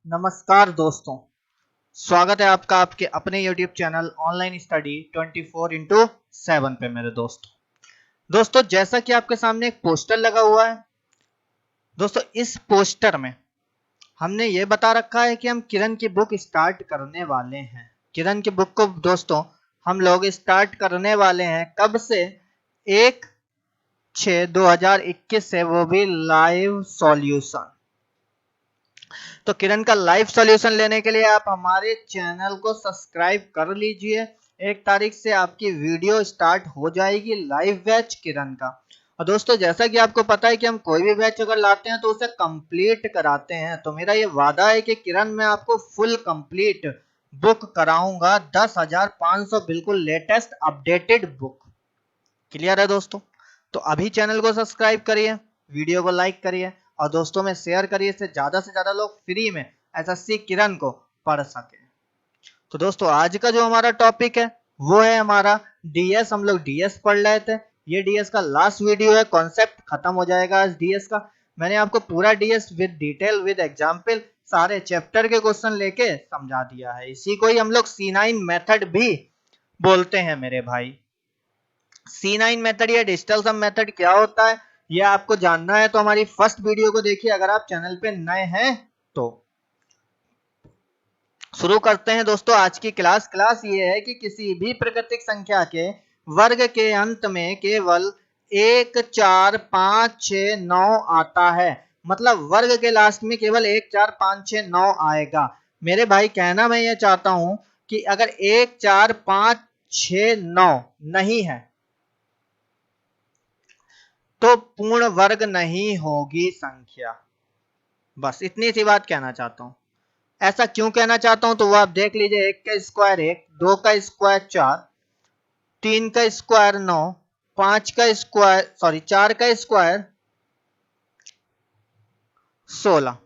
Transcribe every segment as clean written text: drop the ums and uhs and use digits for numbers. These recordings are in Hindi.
नमस्कार दोस्तों, स्वागत है आपका आपके अपने YouTube चैनल ऑनलाइन स्टडी 24/7 पे मेरे दोस्तों जैसा कि आपके सामने एक पोस्टर लगा हुआ है। दोस्तों इस पोस्टर में हमने ये बता रखा है कि हम किरण की बुक स्टार्ट करने वाले हैं। किरण की बुक को दोस्तों हम लोग स्टार्ट करने वाले हैं कब से? 1/6/2021 से, वो भी लाइव सॉल्यूशन। तो किरण का लाइव सॉल्यूशन लेने के लिए आप हमारे चैनल को सब्सक्राइब कर लीजिए। 1 तारीख से आपकी वीडियो स्टार्ट हो जाएगी लाइव बैच किरण का। और दोस्तों जैसा कि आपको पता है कि हम कोई भी बैच अगर लाते हैं तो उसे कंप्लीट कराते हैं। तो मेरा ये वादा है कि किरण में आपको फुल कंप्लीट बुक कराऊंगा, 10,500 बिल्कुल लेटेस्ट अपडेटेड बुक। क्लियर है दोस्तों? तो अभी चैनल को सब्सक्राइब करिए, वीडियो को लाइक करिए और दोस्तों में शेयर करिए, इससे से ज्यादा लोग फ्री में एसएससी किरण को पढ़ सके। तो दोस्तों आज का जो हमारा टॉपिक है वो है हमारा डीएस। हम लोग डीएस पढ़ रहे थे, ये डीएस का लास्ट वीडियो है, कॉन्सेप्ट खत्म हो जाएगा आज डीएस का। मैंने आपको पूरा DS with detail with example सारे चैप्टर के क्वेश्चन लेके समझा दिया है। इसी को ही हम लोग C9 मेथड भी बोलते हैं मेरे भाई। C9 मेथड या डिजिटल सम मेथड क्या होता है ये आपको जानना है तो हमारी फर्स्ट वीडियो को देखिए अगर आप चैनल पे नए हैं तो। शुरू करते हैं दोस्तों आज की क्लास ये है कि किसी भी प्राकृतिक संख्या के वर्ग के अंत में केवल 1, 4, 5, 6, 9 आता है। मतलब वर्ग के लास्ट में केवल 1, 4, 5, 6, 9 आएगा। मेरे भाई कहना मैं ये चाहता हूं कि अगर 1, 4, 5, 6, 9 नहीं है तो पूर्ण वर्ग नहीं होगी संख्या। बस इतनी सी बात कहना चाहता हूं। ऐसा क्यों कहना चाहता हूं तो वो आप देख लीजिए। 1 का स्क्वायर 1, 2 का स्क्वायर 4, 3 का स्क्वायर 9, 5 का स्क्वायर 4 का स्क्वायर 16,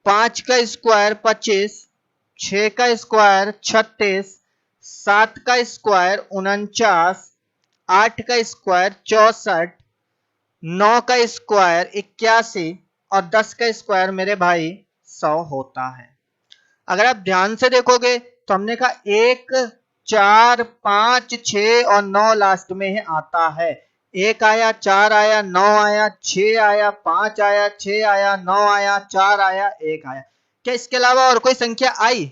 5 का स्क्वायर 25, 6 का स्क्वायर 36, 7 का स्क्वायर 49, 8 का स्क्वायर 64, 9 का स्क्वायर 81 और 10 का स्क्वायर मेरे भाई 100 होता है। अगर आप ध्यान से देखोगे तो हमने कहा 1, 4, 5, 6 और 9 लास्ट में ही आता है। 1 आया, 4 आया, 9 आया, 6 आया, 5 आया, 6 आया, 9 आया, 4 आया, 1 आया। क्या इसके अलावा और कोई संख्या आई?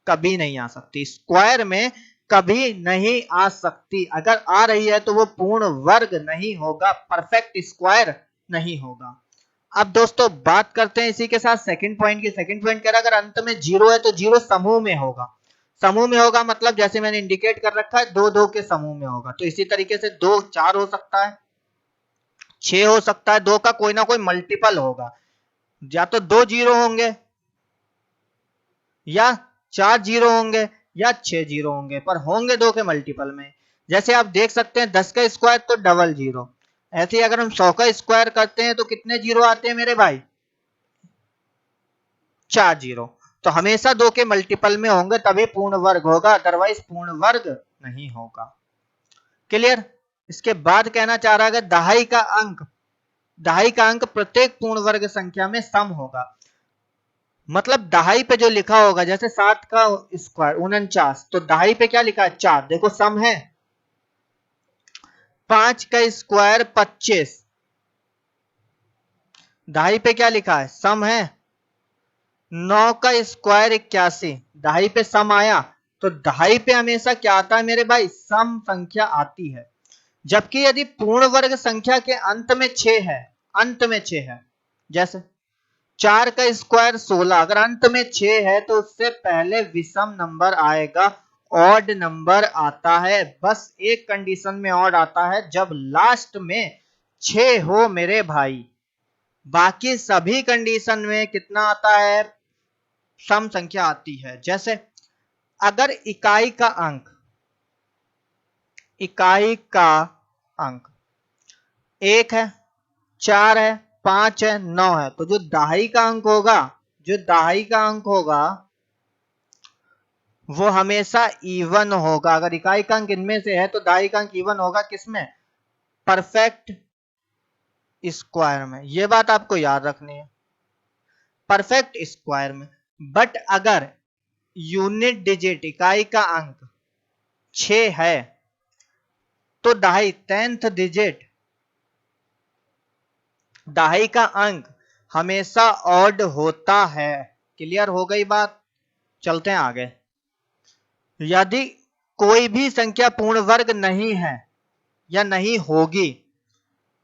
कभी नहीं आ सकती। स्क्वायर में कभी नहीं आ सकती। अगर आ रही है तो वो पूर्ण वर्ग नहीं होगा, परफेक्ट स्क्वायर नहीं होगा। अब दोस्तों बात करते हैं इसी के साथ सेकंड पॉइंट की। सेकंड पॉइंट कह रहा है अगर अंत में 0 है तो 0 समूह में होगा। समूह में होगा मतलब जैसे मैंने इंडिकेट कर रखा है 2 2 के समूह में होगा। तो इसी तरीके से 2 4 हो सकता है, 6 हो सकता है, 2 का कोई ना कोई मल्टीपल होगा। या तो 2 0 होंगे या 4 0 होंगे या 6 0 होंगे, पर होंगे 2 के मल्टीपल में। जैसे आप देख सकते हैं 10 का स्क्वायर तो डबल 0। ऐसे ही अगर हम 100 का स्क्वायर करते हैं तो कितने 0 आते हैं मेरे भाई? 4 0। तो हमेशा 2 के मल्टीपल में होंगे तभी पूर्ण वर्ग होगा, अदरवाइज पूर्ण वर्ग नहीं होगा। क्लियर? इसके बाद कहना चाह रहा है दहाई का अंक प्रत्येक पूर्ण वर्ग संख्या में सम होगा। मतलब दहाई पे जो लिखा होगा, जैसे 7 का स्क्वायर 49, तो दहाई पे क्या लिखा है? 4। देखो सम है। 5 का स्क्वायर 25, दहाई पे क्या लिखा है? सम है। 9 का स्क्वायर 81, दहाई पे सम आया। तो दहाई पे हमेशा क्या आता है मेरे भाई? सम संख्या आती है। जबकि यदि पूर्ण वर्ग संख्या के अंत में 6 है, अंत में 6 है, जैसे 4 का स्क्वायर 16, अगर अंत में 6 है तो उससे पहले विषम नंबर आएगा, ऑड नंबर आता है। बस एक कंडीशन में ऑड आता है, जब लास्ट में 6 हो मेरे भाई। बाकी सभी कंडीशन में कितना आता है? सम संख्या आती है। जैसे अगर इकाई का अंक 1 है, 4 है, 5 है, 9 है, तो जो दहाई का अंक होगा वो हमेशा इवन होगा। अगर इकाई का अंक इनमें से है तो दहाई का अंक इवन होगा। किसमें? परफेक्ट स्क्वायर में। ये बात आपको याद रखनी है। परफेक्ट स्क्वायर में। बट अगर यूनिट डिजिट इकाई का अंक 6 है तो दहाई 10th डिजिट दहाई का अंक हमेशा ऑड होता है। क्लियर हो गई बात? चलते हैं आगे। यदि कोई भी संख्या पूर्ण वर्ग नहीं है या नहीं होगी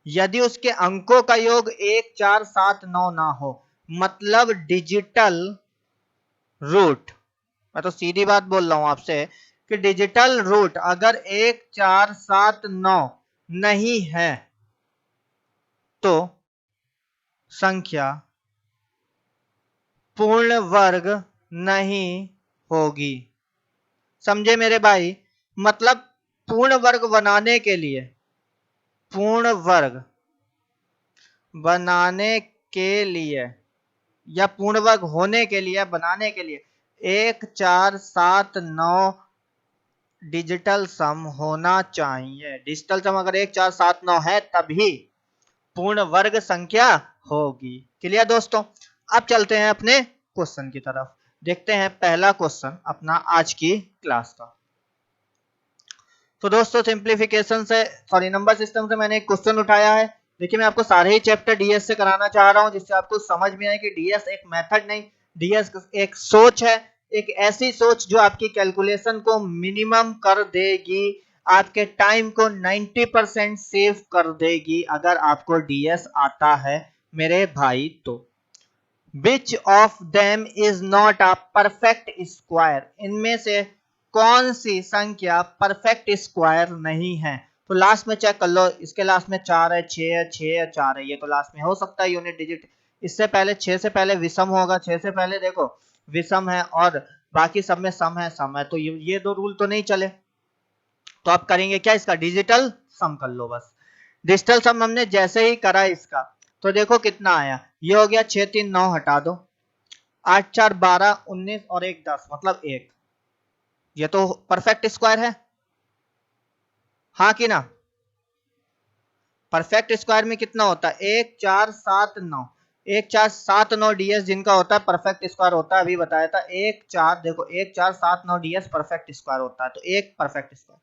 यदि उसके अंकों का योग 1 4 7 9 ना हो, मतलब डिजिटल रूट, मैं तो सीधी बात बोल रहा हूं आपसे कि डिजिटल रूट अगर 1 4 7 9 नहीं है तो संख्या पूर्ण वर्ग नहीं होगी। समझे मेरे भाई? मतलब पूर्ण वर्ग बनाने के लिए, पूर्ण वर्ग बनाने के लिए या पूर्ण वर्ग होने के लिए, बनाने के लिए 1 4 7 9 डिजिटल सम होना चाहिए। डिजिटल सम अगर 1 4 7 9 है तभी पूर्ण वर्ग संख्या होगी। क्लियर दोस्तों? अब चलते हैं अपने क्वेश्चन की तरफ। देखते हैं पहला क्वेश्चन अपना आज की क्लास का। तो दोस्तों सिंप्लीफिकेशन से सॉरी नंबर सिस्टम से मैंने एक क्वेश्चन उठाया है। देखिए मैं आपको सारे ही चैप्टर डीएस से कराना चाह रहा हूं जिससे आपको समझ में आए कि डीएस एक मेथड नहीं, डीएस एक सोच है, एक ऐसी सोच जो आपकी कैलकुलेशन को मिनिमम कर देगी, आपके टाइम को 90% सेव कर देगी अगर आपको डीएस आता है मेरे भाई तो। Which of them is not a perfect square? इनमें से कौन सी संख्या परफेक्ट स्क्वायर नहीं है? तो लास्ट में चेक कर लो, इसके लास्ट में 4 है, 6 है, 6 है, 4 है, ये तो लास्ट में हो सकता है यूनिट डिजिट। इससे पहले 6 से पहले विषम होगा, 6 से पहले देखो विषम है और बाकी सब में सम है, सम है, तो ये दो रूल तो नहीं चले। तो आप करेंगे क्या? इसका डिजिटल सम कर लो बस। डिजिटल सम हमने जैसे ही करा इसका तो देखो कितना आया, ये हो गया 6 3 9 हटा दो, 8 4 12 19 और 1 10 मतलब 1। ये तो परफेक्ट स्क्वायर है, हाँ कि ना? परफेक्ट स्क्वायर में कितना होता है? 1 4 7 9, 1 4 7 9 डीएस जिनका होता है परफेक्ट स्क्वायर होता है। अभी बताया था 1 4, देखो 1 4 7 9 डीएस परफेक्ट स्क्वायर होता है, तो एक परफेक्ट स्क्वायर।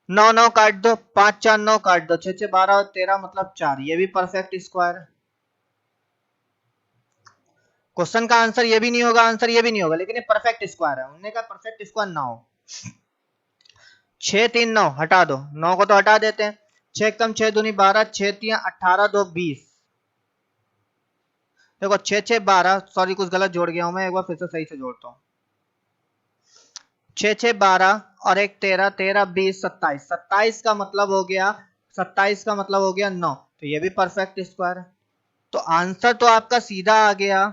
9 9 काट दो, 5 4 9 काट दो, 6 6 12 और 13 मतलब 4, ये भी परफेक्ट स्क्वायर है। क्वेश्चन का आंसर ये भी नहीं होगा, आंसर ये भी नहीं होगा, लेकिन ये परफेक्ट स्क्वायर है। उन्होंने कहा परफेक्ट स्क्वायर ना हो। 6 3 9 हटा दो, 9 को तो हटा देते हैं, 6 कम 6 दूनी 12, 6 3 18 2 20। देखो 6 6 12, सॉरी कुछ गलत जोड़ गया हूं मैं, एक बार फिर से सही से जोड़ता हूं। 6 6 12 और एक 13 13 20 27, 27 का मतलब हो गया 27 का मतलब हो गया 9, तो ये भी परफेक्ट स्क्वायर है। तो आंसर तो आपका सीधा आ गया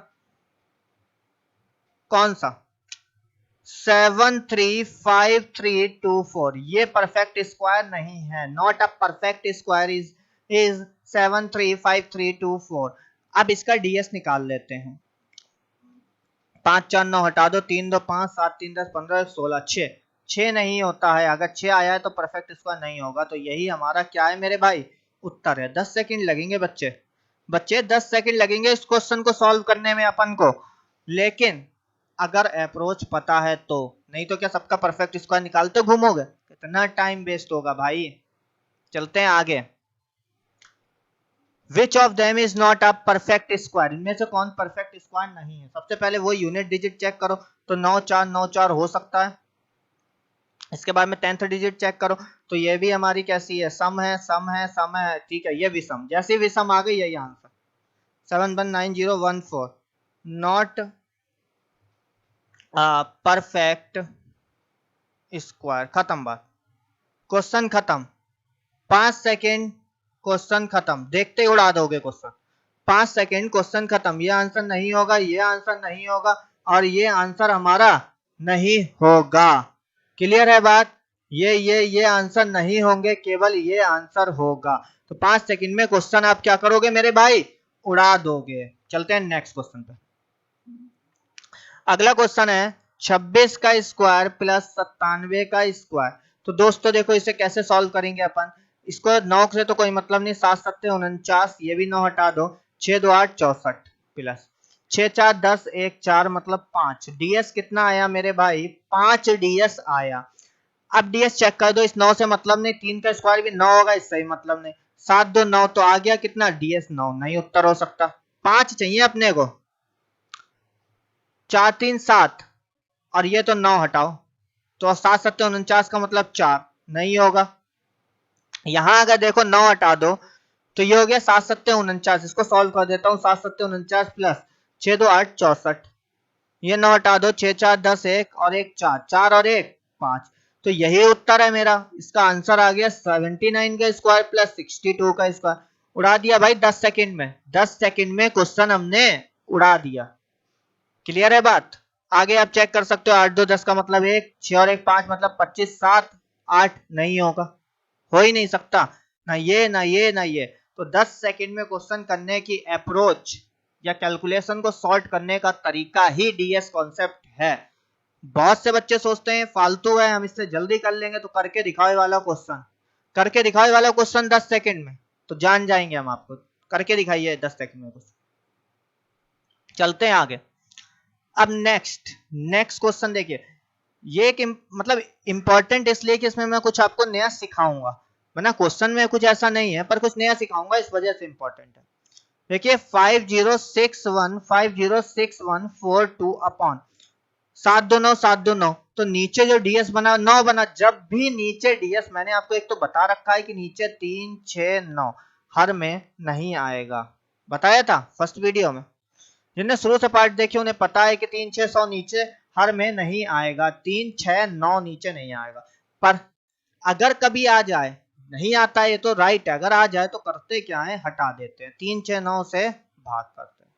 कौन सा? 7 3 5 3 2 4। ये परफेक्ट स्क्वायर नहीं है, not a perfect square is 7 3 5 3 2 4। अब इसका डीएस निकाल लेते हैं। 5 4 9 हटा दो, 3 2 5 7 3 10 15 16 6, 6 नहीं होता है। अगर 6 आया है तो परफेक्ट स्क्वायर नहीं होगा, तो यही हमारा क्या है मेरे भाई? उत्तर है। 10 सेकंड लगेंगे बच्चे, 10 सेकंड लगेंगे इस क्वेश्चन को सॉल्व करने में अपन को, लेकिन अगर अप्रोच पता है तो। नहीं तो क्या सबका परफेक्ट स्क्वायर निकालते घूमोगे? कितना टाइम वेस्ट होगा भाई। चलते हैं आगे। Which of them is not a perfect square? इनमें से कौन परफेक्ट स्क्वायर नहीं है? सबसे पहले वो यूनिट डिजिट चेक करो, तो 9 4 9 4 हो सकता है। इसके बाद में 10th डिजिट चेक करो, तो ये भी हमारी कैसी है? सम है, सम है, सम है, ठीक है, ये विषम। जैसे विषम आ गई यही आंसर 719014, नॉट परफेक्ट स्क्वायर। खत्म बात, क्वेश्चन खत्म। 5 सेकेंड क्वेश्चन खत्म, देखते ही उड़ा दोगे क्वेश्चन। 5 सेकेंड क्वेश्चन खत्म। ये आंसर नहीं होगा, ये आंसर नहीं होगा और ये आंसर हमारा नहीं होगा। क्लियर है बात? ये आंसर नहीं होंगे, केवल ये आंसर होगा। तो 5 सेकेंड में क्वेश्चन आप क्या करोगे मेरे भाई? उड़ा दोगे। चलते हैं नेक्स्ट क्वेश्चन पे। अगला क्वेश्चन है 26 का स्क्वायर प्लस 97 का स्क्वायर। तो दोस्तों देखो इसे कैसे सॉल्व करेंगे अपन। इसको 9 से तो कोई मतलब नहीं, 7 7 49, ये भी 9 हटा दो, 6 2 8 64 प्लस 6 4 10 1 4 मतलब 5। डीएस कितना आया मेरे भाई? 5 डीएस आया। अब डीएस चेक कर दो, इस 9 से मतलब नहीं, 3 का स्क्वायर भी 9 होगा, इससे भी मतलब नहीं। 7 2 9 तो आ गया कितना? डीएस 9। नहीं उत्तर हो सकता, 5 चाहिए अपने को। 4 3 7 और ये तो 9 हटाओ, तो 7 7 49 का मतलब 4। नहीं होगा। यहां अगर देखो 9 हटा दो तो ये हो गया 7 7 49। इसको सॉल्व कर देता हूँ। 7 7 49 प्लस 6 2 8 64। ये 9 हटा दो, 6 4 10 1 और 1 4, 4 और 1 5। तो यही उत्तर है मेरा। इसका आंसर आ गया 79 का स्क्वायर प्लस 62 का स्क्वायर। उड़ा दिया भाई 10 सेकंड में। 10 सेकंड में क्वेश्चन हमने उड़ा दिया। क्लियर है बात? आगे आप चेक कर सकते हो। 8 2 10 का मतलब 1, 6 और 1 5 मतलब 25, 7 8 नहीं होगा, हो ही नहीं सकता। ना ये ना ये ना ये। तो 10 सेकंड में क्वेश्चन करने की अप्रोच या कैलकुलेशन को सॉल्व करने का तरीका ही डीएस कॉन्सेप्ट है। बहुत से बच्चे सोचते हैं फालतू है, हम इससे जल्दी कर लेंगे। तो करके दिखाओ वाला क्वेश्चन, करके दिखाओ वाला क्वेश्चन 10 सेकंड में, तो जान जाएंगे हम आपको। करके दिखाइए 10 सेकंड में क्वेश्चन। चलते हैं आगे। अब नेक्स्ट क्वेश्चन देखिए। ये एक मतलब इंपॉर्टेंट इसलिए कि इसमें मैं कुछ आपको नया सिखाऊंगा, वरना क्वेश्चन में कुछ ऐसा नहीं है, पर कुछ नया सिखाऊंगा, इस वजह से इंपॉर्टेंट है। देखिए 506142 अपॉन 729 तो नीचे जो डीएस बना 9 बना। जब भी नीचे डीएस, मैंने आपको एक तो बता रखा है कि नीचे 3 6 9 हर में नहीं आएगा, बताया था फर्स्ट वीडियो में। जिनने शुरू से पार्ट देखे उन्हें पता है कि 3 6 100 नीचे हर में नहीं आएगा, 3 6 9 नीचे नहीं आएगा। पर अगर कभी आ जाए, नहीं आता है ये तो राइट है, अगर आ जाए तो करते क्या है, हटा देते हैं, 3 6 9 से भाग करते हैं,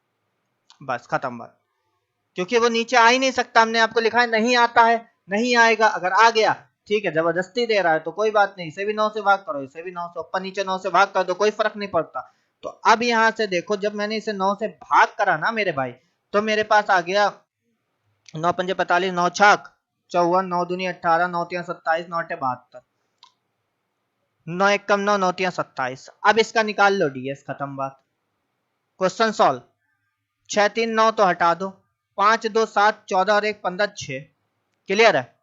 बस खत्म बात। क्योंकि वो नीचे आ ही नहीं सकता, हमने आपको लिखा है नहीं आता है, नहीं आएगा। अगर आ गया ठीक है, जबरदस्ती दे रहा है तो कोई बात नहीं, इसे भी 9 से भाग करो, इसे भी 9 से, ऊपर नीचे 9 से भाग कर दो, कोई फर्क नहीं पड़ता। तो अब यहां से देखो, जब मैंने इसे 9 से भाग करा ना मेरे भाई, तो मेरे पास आ गया 9 पंजे 45, 9 छक 54, 9 दूनी 18, 9 3 27, 9 8 72, 9 1 कम 9, 9 3 27। अब इसका निकाल लो डीएस, खत्म बात, क्वेश्चन सॉल्व। 6 3 9 तो हटा दो, 5 2 7 14 और 1 15 6। क्लियर है?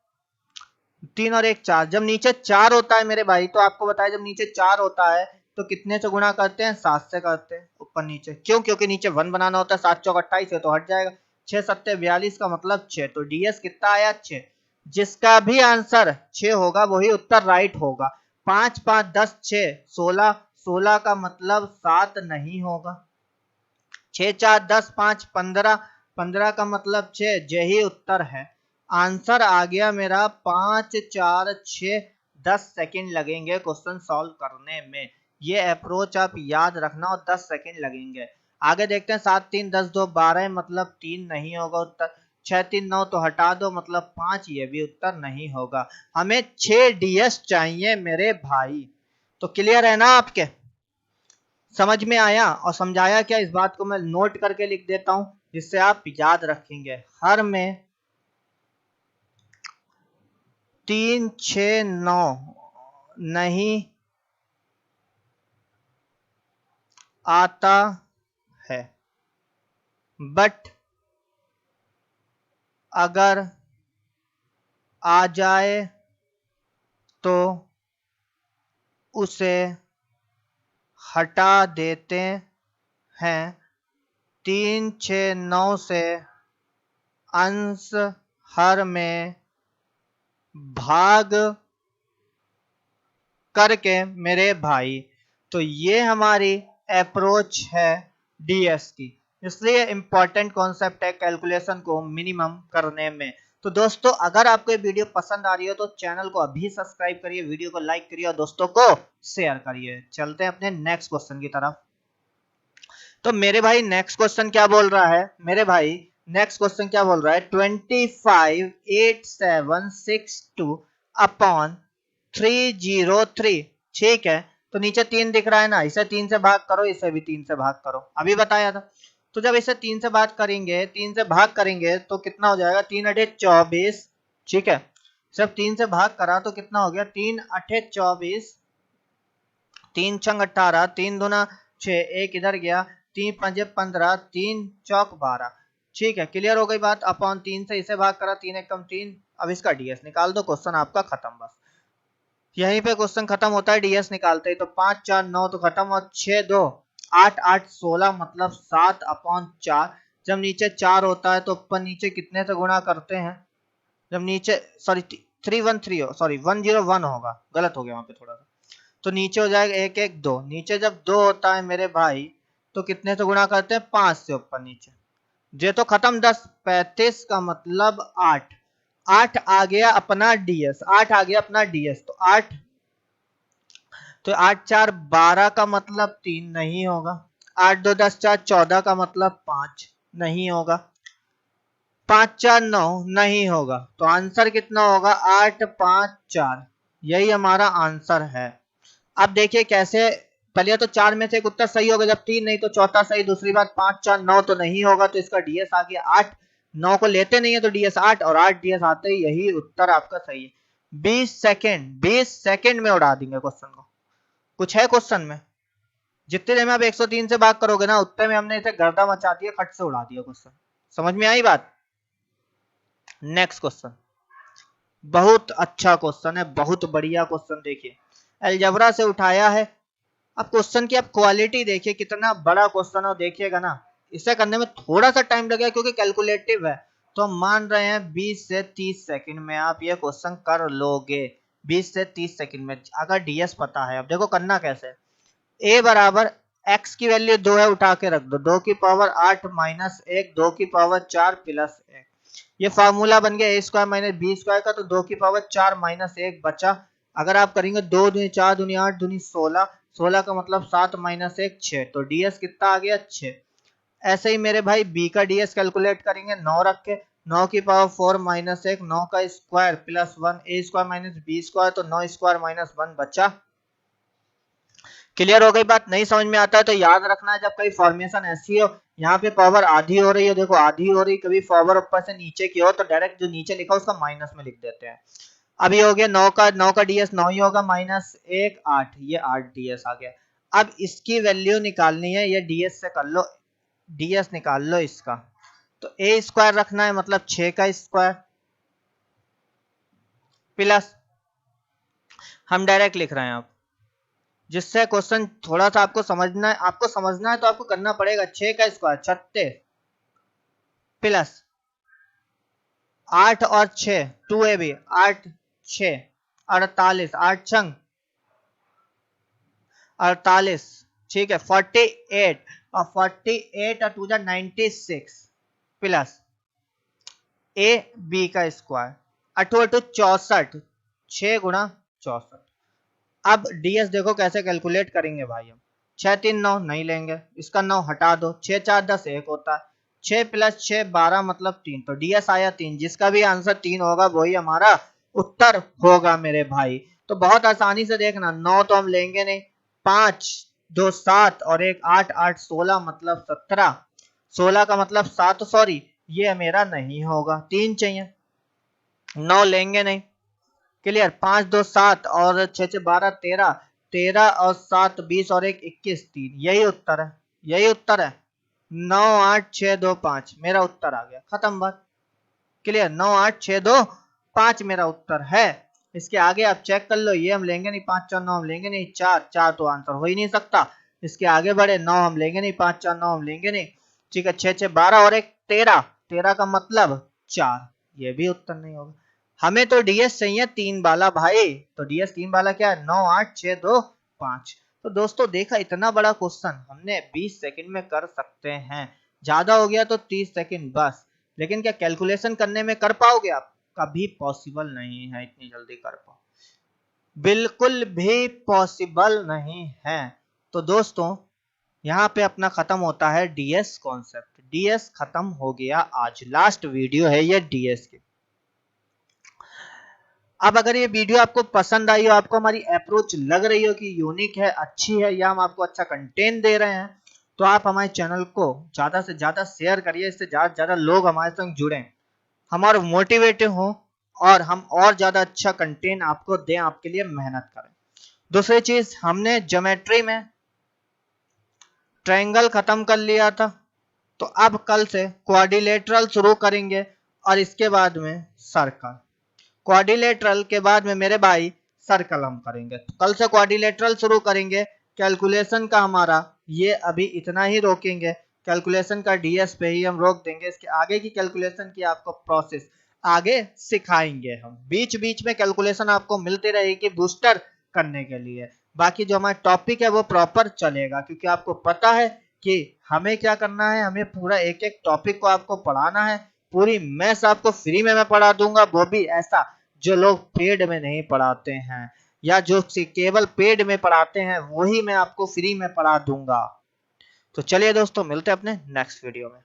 3 और 1 4। जब नीचे 4 होता है मेरे भाई, तो आपको बताया जब नीचे 4 होता है तो कितने से गुणा करते हैं? 7 से करते हैं, ऊपर नीचे। क्यों? क्योंकि नीचे 1 बनाना होता है। 7 चौक 28 है तो हट जाएगा। 6 7 42 का मतलब 6। तो डीएस कितना आया? 6। जिसका भी आंसर 6 होगा वही उत्तर राइट होगा। 5 5 10 6 16, 16 का मतलब 7 नहीं होगा। 6 4 10 5 15, 15 का मतलब 6, यही उत्तर है। आंसर आ गया मेरा 5 4 6। 10 सेकंड लगेंगे क्वेश्चन सॉल्व करने में। ये अप्रोच आप याद रखना, और 10 सेकंड लगेंगे। आगे देखते हैं। 7 3 10 2 12 मतलब 3 नहीं होगा उत्तर। 6 3 9 तो हटा दो मतलब 5, ये भी उत्तर नहीं होगा। हमें 6 डीएस चाहिए मेरे भाई। तो क्लियर है ना आपके? समझ में आया? और समझाया क्या, इस बात को मैं नोट करके लिख देता हूं जिससे आप याद रखेंगे। हर में 3 6 9 नहीं आता है, बट अगर आ जाए तो उसे हटा देते हैं। 3 6 9 से अंश हर में भाग करके मेरे भाई। तो ये हमारी अप्रोच है डीएस की, इसलिए इंपॉर्टेंट कॉन्सेप्ट है कैलकुलेशन को मिनिमम करने में। तो दोस्तों, अगर आपको ये वीडियो पसंद आ रही हो तो चैनल को अभी सब्सक्राइब करिए, वीडियो को लाइक करिए और दोस्तों को शेयर करिए। चलते हैं अपने नेक्स्ट क्वेश्चन की तरफ। तो मेरे भाई नेक्स्ट क्वेश्चन क्या बोल रहा है? मेरे भाई नेक्स्ट क्वेश्चन क्या बोल रहा है? 258762 अपॉन 303। ठीक है, तो नीचे 3 दिख रहा है ना, इसे 3 से भाग करो, इसे भी 3 से भाग करो, अभी बताया था। तो जब इसे 3 से भाग करेंगे, 3 से भाग करेंगे तो कितना हो जाएगा? 3 8 24। ठीक है, जब 3 से भाग करा तो कितना हो गया? 3 8 24, 3 छंग 18, 3 दूना 6, 1 इधर गया, 3 पंजे 15, 3 चौक 12। ठीक है, क्लियर हो गई बात। अपॉन 3 से इसे भाग करा, 3 एकम 3। अब इसका डीएस निकाल दो, क्वेश्चन आपका खत्म। बस यहीं पे क्वेश्चन खत्म होता है डीएस निकालते ही। तो 5 4 9 तो खत्म, और 6 2 8 8 16 मतलब 7 अपॉन 4। जब नीचे 4 होता है तो ऊपर नीचे कितने से गुणा करते हैं? जब नीचे सॉरी 313 हो, सॉरी 101 होगा, गलत हो गया वहां पे थोड़ा सा। तो नीचे हो जाएगा 1 1 2। नीचे जब 2 होता है मेरे भाई तो कितने से गुणा करते हैं? 5 से ऊपर नीचे। ये तो खत्म। 10 35 का मतलब 8। 8 आ गया अपना डीएस, 8 आ गया अपना डीएस। तो 8 8 4 12 का मतलब 3 नहीं होगा। 8 2 10 4 14 का मतलब 5 नहीं होगा। 5 4 9 नहीं होगा। तो आंसर कितना होगा? 8 5 4। यही हमारा आंसर है। अब देखिए कैसे, पहले तो 4 में से एक उत्तर सही होगा, जब 3 नहीं तो चौथा सही। दूसरी बात 5 4 9 तो नहीं होगा, तो इसका डीएस आ गया 8। 9 को लेते नहीं है तो डीएस 8, और 8 डीएस आते ही यही उत्तर आपका सही है। 20 सेकंड में उड़ा देंगे क्वेश्चन को। कुछ है क्वेश्चन में? जितने देर में आप 103 से भाग करोगे ना, उतने में हमने इसे गर्दा मचा दिया, खट से उड़ा दिया क्वेश्चन। समझ में आई बात? नेक्स्ट क्वेश्चन बहुत अच्छा क्वेश्चन है, बहुत बढ़िया क्वेश्चन। देखिए अलजेब्रा से उठाया है। अब क्वेश्चन की आप क्वालिटी देखिए, कितना बड़ा क्वेश्चन है। देखिएगा ना, इसे करने में थोड़ा सा टाइम लगेगा क्योंकि कैलकुलेटिव है। तो हम मान रहे हैं 20 से 30 सेकंड में आप ये क्वेश्चन कर लोगे। 20 से 30 सेकंड में, अगर डीएस पता है। अब देखो करना कैसे। a बराबर x की वैल्यू 2 है, उठा के रख दो। 2 की पावर 8 माइनस 1, 2 की पावर 4 प्लस 1। ये फार्मूला बन गया a square minus b square का। तो 2 की पावर 4 माइनस 1 बचा। अगर आप करेंगे 2 दूनी 4 दूनी 8 दूनी 16, 16 का मतलब 7 माइनस 1 6। तो डीएस कितना आ गया? 6। ऐसे ही मेरे भाई बी का डीएस कैलकुलेट करेंगे। 9 रख के, 9 की पावर 4 माइनस 1, 9 का स्क्वायर प्लस 1, ए स्क्वायर माइनस बी स्क्वायर, तो 9 स्क्वायर माइनस 1 बचा। क्लियर हो गई बात? नहीं समझ में आता है तो याद रखना है, जब कहीं फॉर्मेशन ऐसी हो, यहाँ पे पावर आधी हो रही है, देखो आधी हो रही, कभी पावर ऊपर से नीचे की हो तो डायरेक्ट जो नीचे लिखा उसका माइनस में लिख देते हैं। अब ये हो गया 9 का डीएस 9 ही होगा, माइनस 1 8, ये 8 डीएस आ गया। अब इसकी वैल्यू निकालनी है, ये डीएस से कर लो, डीएस निकाल लो इसका। तो ए स्क्वायर रखना है, मतलब 6 का स्क्वायर प्लस, हम डायरेक्ट लिख रहे हैं आप, जिससे क्वेश्चन थोड़ा सा आपको समझना है। आपको समझना है तो आपको करना पड़ेगा। 6 का स्क्वायर 36 प्लस 8 और 6 2 ए बी 8 6 48, 8 छंग 48। ठीक है 48, और 48 और 2 96 प्लस ए बी का स्क्वायर 8 8 64, 6 गुणा 64। अब डीएस देखो कैसे कैलकुलेट करेंगे भाई। हम 6 3 9 नहीं लेंगे, इसका 9 हटा दो। 6 4 10 1 होता है। 6 प्लस 6 12 मतलब 3। तो डीएस आया 3। जिसका भी आंसर 3 होगा वही हमारा उत्तर होगा मेरे भाई। तो बहुत आसानी से देखना, 9 तो हम लेंगे नहीं, 5 2 7 और 1 8 8 16 मतलब 17, 16 का मतलब 7, सॉरी ये मेरा नहीं होगा, 3 चाहिए, 9 लेंगे नहीं। क्लियर? 5 2 7 और 6 6 12 13, 13 और 7 20 और 1 21 3, यही उत्तर है, यही उत्तर है। 9 8 6 2 5 मेरा उत्तर आ गया, खत्म बात। क्लियर? 9 8 6 2 5 मेरा उत्तर है। इसके आगे आप चेक कर लो, ये हम लेंगे नहीं, 5 4 9 हम लेंगे नहीं, 4 4 तो आंसर हो ही नहीं सकता। इसके आगे बढ़े, 9 हम लेंगे नहीं, 5 4 9 हम लेंगे नहीं। ठीक है 6 6 12 और 1 13, 13 का मतलब 4, ये भी उत्तर नहीं होगा। हमें तो डीएस चाहिए 3 वाला भाई। तो डीएस 3 वाला क्या है? 9 8 6 2 5। तो दोस्तों देखा, इतना बड़ा क्वेश्चन हमने 20 सेकंड में कर सकते हैं। ज्यादा हो गया तो 30 सेकंड बस। लेकिन क्या कैलकुलेशन करने में कर पाओगे आप? कभी पॉसिबल नहीं है इतनी जल्दी कर पाओ, बिल्कुल भी पॉसिबल नहीं है। तो दोस्तों यहाँ पे अपना खत्म होता है डीएस कॉन्सेप्ट। डीएस खत्म हो गया आज, लास्ट वीडियो है ये डीएस की। अब अगर ये वीडियो आपको पसंद आई हो, आपको हमारी अप्रोच लग रही हो कि यूनिक है, अच्छी है, या हम आपको अच्छा कंटेंट दे रहे हैं, तो आप हमारे चैनल को ज्यादा से ज्यादा शेयर करिए, इससे ज्यादा से ज्यादा लोग हमारे संग जुड़े, हमारे मोटिवेटेड हो, और हम और ज्यादा अच्छा कंटेंट आपको दें, आपके लिए मेहनत करें। दूसरी चीज, हमने ज्योमेट्री में ट्रायंगल खत्म कर लिया था, तो अब कल से क्वाड्रिलेटरल शुरू करेंगे और इसके बाद में सर्कल। क्वाड्रिलेटरल के बाद में मेरे भाई सर्कल हम करेंगे। तो कल से क्वाड्रिलेटरल शुरू करेंगे। कैलकुलेशन का हमारा ये अभी इतना ही रोकेंगे, कैलकुलेशन का डीएस पे ही हम रोक देंगे। इसके आगे की कैलकुलेशन की आपको प्रोसेस आगे सिखाएंगे हम। बीच बीच में कैलकुलेशन आपको मिलती रहेगी बूस्टर करने के लिए। बाकी जो हमारा टॉपिक है वो प्रॉपर चलेगा, क्योंकि आपको पता है कि हमें क्या करना है, हमें पूरा एक एक टॉपिक को आपको पढ़ाना है। पूरी मैथ्स आपको फ्री में मैं पढ़ा दूंगा, वो भी ऐसा जो लोग पेड में नहीं पढ़ाते हैं, या जो केवल पेड में पढ़ाते हैं वही मैं आपको फ्री में पढ़ा दूंगा। तो चलिए दोस्तों, मिलते हैं अपने नेक्स्ट वीडियो में।